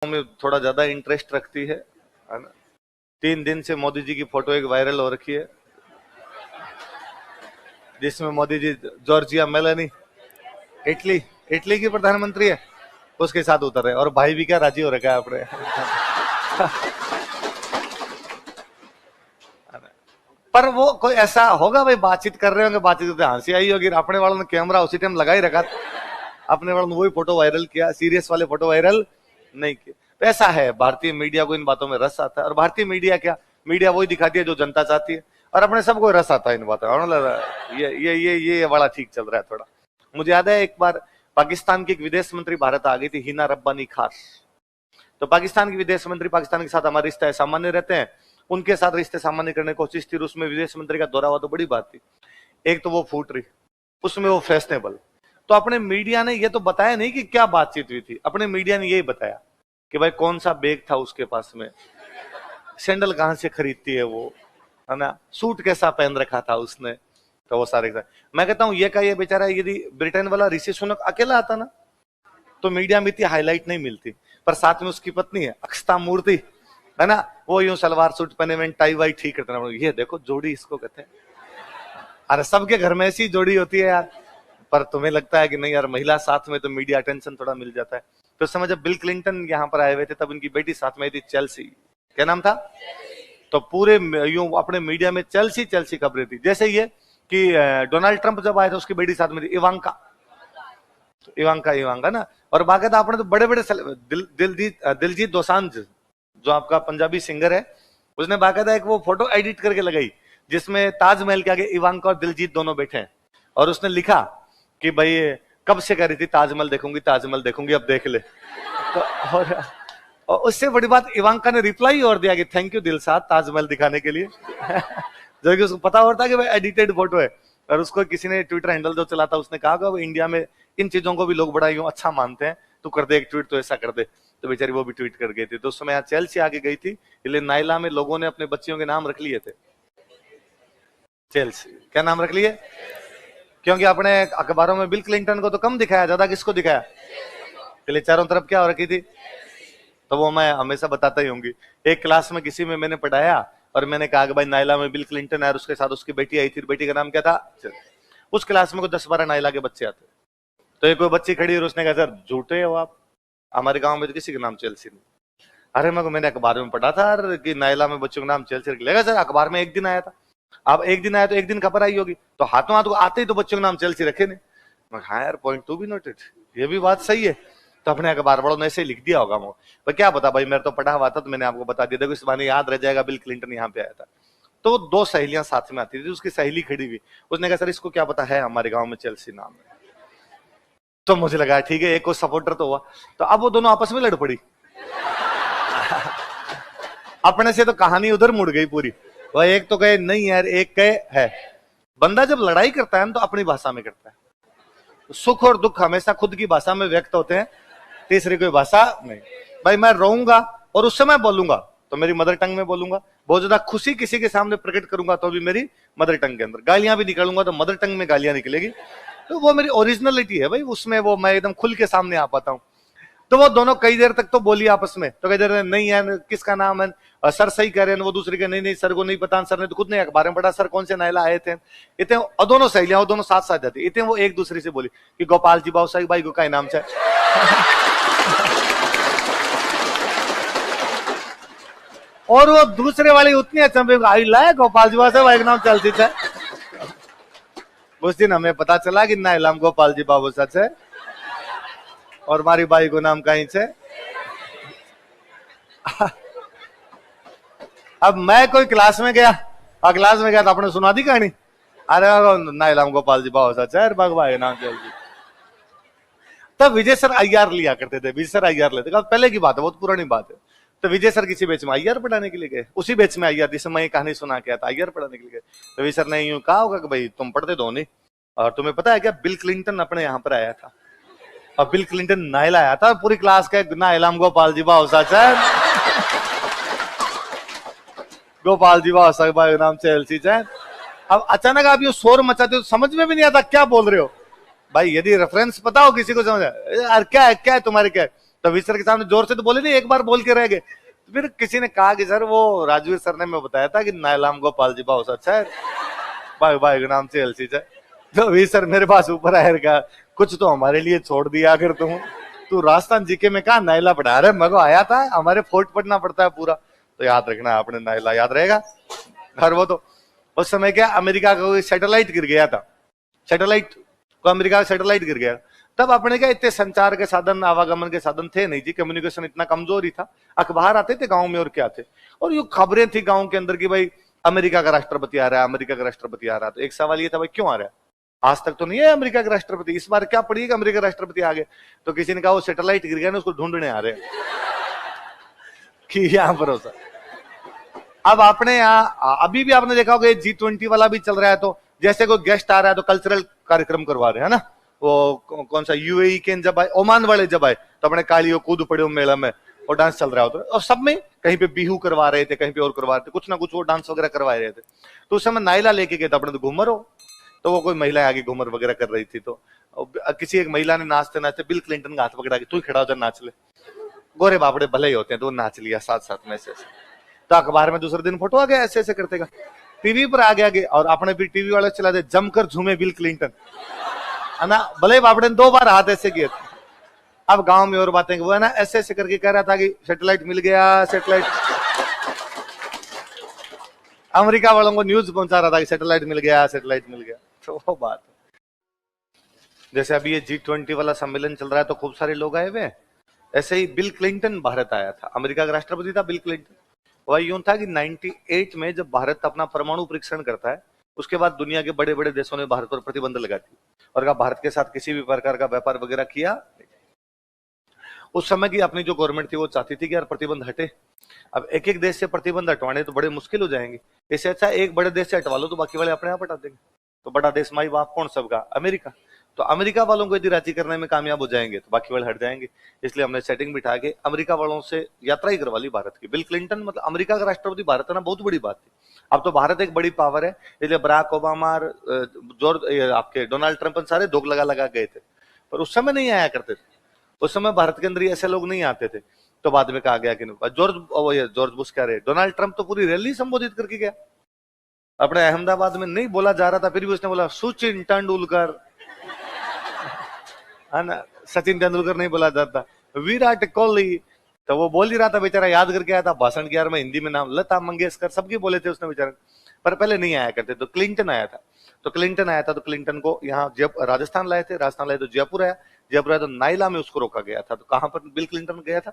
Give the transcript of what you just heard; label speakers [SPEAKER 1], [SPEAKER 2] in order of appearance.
[SPEAKER 1] में थोड़ा ज्यादा इंटरेस्ट रखती है ना। 3 दिन से मोदी जी की फोटो एक वायरल हो रखी है, जिसमें Modi ji Giorgia Meloni Italy Italy की प्रधानमंत्री है, उसके साथ उतर रहे, और भाई भी क्या राजी हो रखा है अपने। पर वो कोई ऐसा होगा भाई, बातचीत कर रहे होंगे, बातचीत करते हंसी आई होगी, अपने वालों ने कैमरा उसी टाइम लगा ही रखा, अपने वालों ने वही फोटो वायरल किया, सीरियस वाले फोटो वायरल नहीं किए। तो ऐसा है, भारतीय मीडिया को इन बातों में रस आता है, और भारतीय मीडिया क्या, मीडिया वही दिखाती है जो जनता चाहती है, और अपने सबको रस आता है इन बातों में। ये बड़ा ठीक चल रहा है थोड़ा। मुझे याद है एक बार पाकिस्तान की एक विदेश मंत्री भारत आ गई थी, हिना रब्बानी खान। तो पाकिस्तान की विदेश मंत्री, पाकिस्तान के साथ हमारे रिश्ते सामान्य रहते हैं, उनके साथ रिश्ते सामान्य करने की कोशिश थी, उसमें विदेश मंत्री का दौरा हुआ तो बड़ी बात थी। एक तो वो फूट रही, उसमें वो फैशनेबल। तो अपने मीडिया ने ये तो बताया नहीं कि क्या बातचीत हुई थी, अपने मीडिया ने यही बताया कि भाई कौन सा बैग था उसके पास में, सैंडल कहां से खरीदती है वो, है ना, सूट कैसा पहन रखा था उसने। तो वो सारे मैं कहता हूं ये का ये बेचारा यदि ब्रिटेन वाला ऋषि सुनक अकेला आता ना तो मीडिया में इतनी हाईलाइट नहीं मिलती, पर साथ में उसकी पत्नी है अक्षता मूर्ति, है ना, वो यूं सलवार सूट पहने में टाई वाई ठीक करते ना, ये देखो जोड़ी इसको कहते हैं। अरे सबके घर में ऐसी जोड़ी होती है यार, पर तुम्हें लगता है कि नहीं यार महिला साथ में तो मीडिया अटेंशन थोड़ा मिल जाता है। तो उस समय जब बिल क्लिंटन यहाँ पर आए हुए थे तब इनकी बेटी साथ में थी, चेल्सी, क्या नाम था, तो पूरे यूं अपने मीडिया में चेल्सी चेल्सी खबरें थी। जैसे ये कि डोनाल्ड ट्रंप जब आए थे उसकी बेटी साथ में थी, इवांका, तो इवांका ना, और बाकायदा आपने तो बड़े बड़े दिलजीत दोसांझ जो आपका पंजाबी सिंगर है, उसने बाकायदा एक वो फोटो एडिट करके लगाई जिसमें ताजमहल के आगे इवांका और दिलजीत दोनों बैठे हैं, और उसने लिखा कि भाई कब से कह रही थी ताजमहल देखूंगी अब देख ले। तो और उससे बड़ी बात इवांका ने रिप्लाई और दिया कि थैंक यू दिल साथ ताजमहल दिखाने के लिए। जो कि उसको पता होता है कि भाई एडिटेड फोटो है, और उसको किसी ने ट्विटर हैंडल जो चलाता उसने कहा कि इंडिया में इन चीजों को भी लोग बड़ा यूं अच्छा मानते हैं, तू कर दे एक ट्वीट तो ऐसा कर दे। तो बेचारी वो भी ट्वीट कर गई थी। तो उस समय यहाँ चेल्सी आगे गई थी, इसलिए नाइला में लोगों ने अपने बच्चियों के नाम रख लिए थे चेल्सी। क्या नाम रख लिए? क्योंकि अपने अखबारों में बिल क्लिंटन को तो कम दिखाया, ज्यादा किसको दिखाया, इसलिए चारों तरफ क्या हो रखी थी। तो वो मैं हमेशा बताता ही होंगी। एक क्लास में किसी में मैंने पढ़ाया और मैंने कहा कि भाई नाइला में बिल क्लिंटन है और उसके साथ उसकी बेटी आई थी, बेटी का नाम क्या था। उस क्लास में कोई 10-12 नाइला के बच्चे आते, तो एक कोई बच्ची खड़ी और उसने कहा सर झूठे हो आप, हमारे गांव में तो किसी का नाम चेल्सी नहीं। अरे मैंने अखबार में पढ़ा था कि नाइला में बच्चों का नाम चेल्सी रख लेगा। सर अखबार में एक दिन आया था, अब एक दिन आया तो एक दिन खबर आई होगी, तो हाथों हाथ आते ही तो बच्चों का नाम चेल्सी रखे नहीं। मैं हाँ यार पॉइंट टू बी नोटेड, ये भी बात सही है। तो अपने अखबार वालों ने ऐसे लिख दिया होगा वो, पर क्या पता भाई, मेरे तो पढ़ा हुआ था तो मैंने आपको बता दिया। देखो इस बार याद रह जाएगा बिल क्लिंटन यहाँ पे आया था। तो 2 सहेलियां साथ में आती थी, उसकी सहेली खड़ी हुई, उसने कहा सर इसको क्या पता है हमारे गांव में चेल्सी नाम है। तो मुझे लगा ठीक है एक को सपोर्टर तो हुआ। तो अब वो दोनों आपस में लड़ पड़ी। अपने से तो कहानी उधर मुड़ गई पूरी। वह एक तो कहे नहीं यार, एक कहे है। बंदा जब लड़ाई करता है ना तो अपनी भाषा में करता है, सुख और दुख हमेशा खुद की भाषा में व्यक्त होते हैं, तीसरी कोई भाषा नहीं। भाई मैं रोऊंगा और उस समय बोलूंगा तो मेरी मदर टंग में बोलूंगा, बहुत ज्यादा खुशी किसी के सामने प्रकट करूंगा तो भी मेरी मदर टंग के अंदर, गालियां भी निकालूंगा तो मदर टंग में गालियां निकलेगी। तो वो मेरी ओरिजिनलिटी है भाई, उसमें वो मैं एकदम खुल के सामने आ पाता हूँ। तो वो दोनों कई देर तक तो बोली आपस में, तो कई देर नहीं है किसका नाम है, सर सही कह रहे हैं, वो दूसरे के नहीं सर को नहीं पता, सर ने तो खुद नहीं अखबार में पढ़ा, सर कौन से नाइला आए थे इतने। और दोनों सहेलियां, वो दोनों साथ साथ जाती इतने, वो एक दूसरे से बोली कि गोपाल जी बाबू भाई को का नाम से। और वो दूसरे वाली उतनी अचंभे आई लाए गोपाल जी बाबू भाई का नाम चलती थे। उस दिन हमें पता चला कि नाइलाम गोपाल जी बाबू सच है और मारी बाई को नाम कहीं से। अब मैं कोई क्लास में गया तो आपने सुना दी कहानी, अरे नाइलाम गोपाल जी बाबू सच है भाई नाम चलती। तब विजय सर आईआर लिया करते थे, विजय सर आईआर लेते, पहले की बात है, बहुत पुरानी बात है। तो विजय सर किसी बैच में आईआर पढ़ाने के लिए गए, उसी बैच में आईआर जिसमें मैं कहानी सुना के आया था, आईआर पढ़ाने के लिए गए। तो विजय सर ने यूं कहा होगा कि भाई तुम पढ़ते दो नहीं, और तुम्हें पता है क्या बिल क्लिंटन अपने यहाँ पर आया था, और बिल क्लिंटन नाइला आया था, पूरी क्लास के नाइलाम गोपाल जी बाबू सच है, गोपाल जी बाबू सच भाई नाम चेल्सी है। अब अचानक आप ये शोर मचाते हो, समझ में भी नहीं आता क्या बोल रहे हो। भाई यदि रेफरेंस पता हो किसी को समझ यार क्या है तुम्हारे क्या है, तो वीर सर के सामने जोर से तो बोले नहीं, एक बार बोल के रह गए। तो फिर किसी ने कहा कि सर वो राजवीर सर ने मैं बताया था कि नायलाम गोपाल जी बहुत अच्छा है, भाई भाई के नाम से एलसी है। तो वीर सर मेरे पास ऊपर आयर का, कुछ तो हमारे लिए छोड़ दिया अगर तू राजस्थान जीके में कहा नायला पढ़ा रहे, मगो आया था हमारे फोर्ट पढ़ना पड़ता है पूरा, तो याद रखना आपने नायला याद रहेगा। और वो तो उस समय क्या अमेरिका का कोई सैटेलाइट गिर गया था, सैटेलाइट को अमेरिका का सैटेलाइट गिर गया, तब अपने क्या इतने संचार के साधन आवागमन के साधन थे नहीं जी, कम्युनिकेशन इतना कमजोर ही था। अखबार आते थे गांव में और क्या थे, और ये खबरें थी गांव के अंदर की भाई अमेरिका का राष्ट्रपति आ रहा है, अमेरिका का राष्ट्रपति आ रहा है। तो एक सवाल ये था भाई क्यों आ रहा है, आज तक तो नहीं है अमेरिका के राष्ट्रपति, इस बार क्या पड़ी कि अमेरिका राष्ट्रपति आ गए। तो किसी ने कहा वो सैटेलाइट गिर गया ना, उसको ढूंढने आ रहे कि यहां भरोसा। अब आपने यहाँ अभी भी आपने देखा होगा G20 वाला भी चल रहा है, तो जैसे कोई गेस्ट आ रहा है तो कल्चरल कार्यक्रम करवा रहे हैं ना, वो कौन सा यूएई के जब आए, ओमान वाले जब आए तो अपने कालियों कूद पड़े मेला में और डांस चल रहा होता है, और सब में कहीं पे बिहू करवा रहे थे, कहीं पे और करवा रहे थे, कुछ ना कुछ वो डांस वगैरह करवा रहे थे। तो उस समय नायला लेके गए थे अपने, तो घूमर हो, तो वो कोई महिला आगे घूमर वगैरह कर रही थी, तो किसी एक महिला ने नाचते नाचते बिल क्लिंटन का हाथ पकड़ा के तू खड़ा हो जा नाच ले, गोरे बापड़े भले ही होते हैं, तो वो नाच लिया साथ साथ में ऐसे। तो अखबार में दूसरे दिन फोटो आ गया ऐसे ऐसे करते का, टीवी पर आ गया और आपने भी टीवी वाले चला दे जमकर झूमे बिल क्लिंटन, है ना, भले बापड़े ने 2 बार हाथ ऐसे किए। अब गांव में और बातें, वो है ना ऐसे ऐसे करके कह रहा था कि सैटेलाइट मिल गया, सैटेलाइट अमेरिका वालों को न्यूज पहुंचा रहा था कि सैटेलाइट मिल गया, सैटेलाइट मिल गया। तो वो बात जैसे अभी ये G20 वाला सम्मेलन चल रहा है तो खूब सारे लोग आए हुए, ऐसे ही बिल क्लिंटन भारत आया था, अमेरिका का राष्ट्रपति था बिल क्लिंटन। वह यूं था कि 98 में जब भारत अपना परमाणु परीक्षण करता है, उसके बाद दुनिया के बड़े बड़े देशों ने भारत पर प्रतिबंध लगा दी और कहा भारत के साथ किसी भी प्रकार का व्यापार वगैरह किया। उस समय की अपनी जो गवर्नमेंट थी वो चाहती थी कि यार प्रतिबंध हटे। अब एक एक देश से प्रतिबंध हटवाने तो बड़े मुश्किल हो जाएंगे, इससे अच्छा एक बड़े देश से हटवा लो तो बाकी वाले अपने आप हटा देंगे। तो बड़ा देश माई बाप कौन सबका, अमेरिका। तो अमेरिका वालों को यदि राजी करने में कामयाब हो जाएंगे तो बाकी वाले हट जाएंगे। इसलिए हमने सेटिंग बिठा के अमेरिका वालों से यात्रा ही करवा ली भारत की। बिल क्लिंटन मतलब अमेरिका का राष्ट्रपति भारत है ना, बहुत बड़ी बात थी। अब तो भारत एक बड़ी पावर है, इसलिए बराक ओबामा और आपके डोनाल्ड ट्रंप सारे दोग लगा लगा गए थे, पर उस समय नहीं आया करते थे। उस समय भारत के अंदर ऐसे लोग नहीं आते थे। तो बाद में कहा गया कि जॉर्ज बुश कह रहे, डोनाल्ड ट्रंप तो पूरी रैली संबोधित करके गया। अपने अहमदाबाद में नहीं बोला जा रहा था, फिर भी उसने बोला सचिन तेंदुलकर, है ना, सचिन तेंदुलकर नहीं बोला जाता, विराट कोहली। तो वो बोल ही रहा था बेचारा, याद करके आया था भाषण की, यार मैं हिंदी में नाम, लता मंगेशकर, सबके बोले थे उसने बेचारा, पर पहले नहीं आया करते। तो क्लिंटन आया था, तो क्लिंटन को यहाँ राजस्थान लाए थे, राजस्थान लाए तो जयपुर आया, जयपुर आया तो नाइला में उसको रोका गया था। तो कहां पर बिल क्लिंटन गया था,